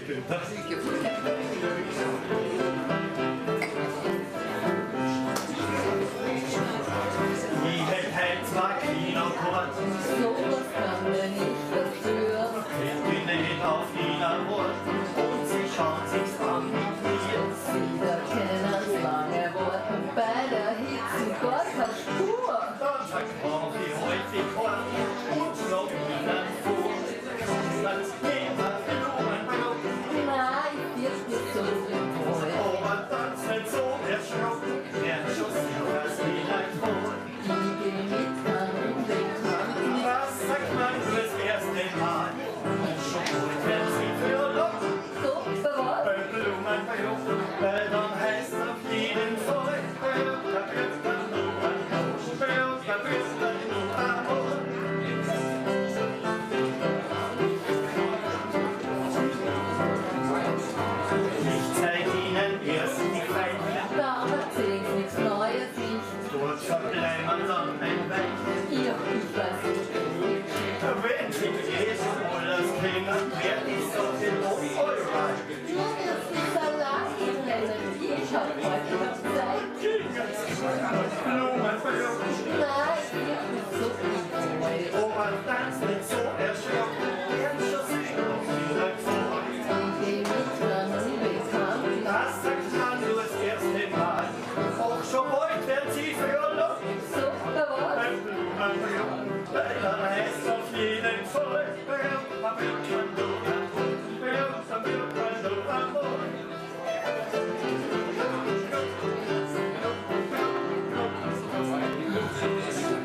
Günther. Ich hätte halt zwei Kinderkort. So was kann man nicht dafür. Ich bin nicht auf Wienerwort und sie schaut sich's an mit mir. Wieder kennen's lange Worten bei der Hitze gar keine Spur. Dann sagt man die heute Kort und schlagt ihnen vor. Dann gehen wir Blumen block. Nein, ich wir's nicht so viel freuen. Aber tanzt nicht so erschrocken, er schoss sich das Wiener vor. Ich geh mit an Unbekannten. Was sagt man fürs erste Mal? Und schon gut werden sie für Lock. So, für was? Bei Blumen block, weil dann heißt auf jeden Fall, da trifft man nur ein Coach, da trifft man nur Amor. Ich zeig ihnen erst die Feinde, Da erzählt's nichts Neues nicht. dort verbleiben wir dann ein Wein. Ja, ich weiß nicht. Wenn sie jetzt wohl das klingen, wer ist auf den Hof eurer? Du wirst nicht allein rennen. Ich hab heute noch Zeit. Blumen verloren, Nein, ich wir's nicht so viel freuen. aber tanzt nicht so erschrocken, wer schoss sich noch wieder vor. Ich geh mit an Unbekannten. Das sagt man nur das erste Mal, auch schon bald werden sie für Lock. So, für was? Beim Blumen verloren, weil dann heißt auf jeden Fall, man wird man nur Amor, man wird man nur Amor.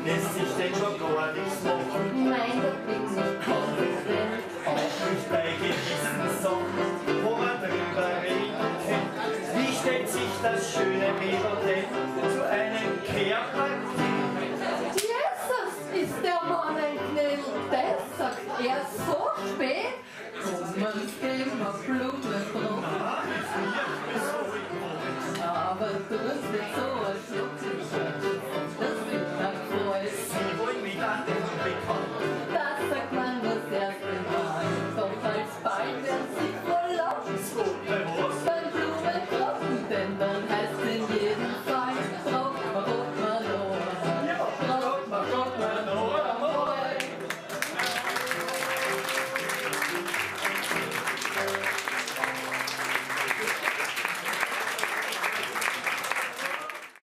Lässt sich denn schon gar nichts machen, Nein, da bin ich konsequent. auch nicht bei gewissen Sachen, wo man drüber reden kann. Wie stellt sich das schöne Mädel denn zu einem Kehrpartie? Jesus, ist der Mann ein Knädel? Das sagt er so spät. Kommen, geben wir Blumen drauf. Aber du bist nicht so erschrocken. Das wird ein Kreuz. Sie wollen mich an den Bekannt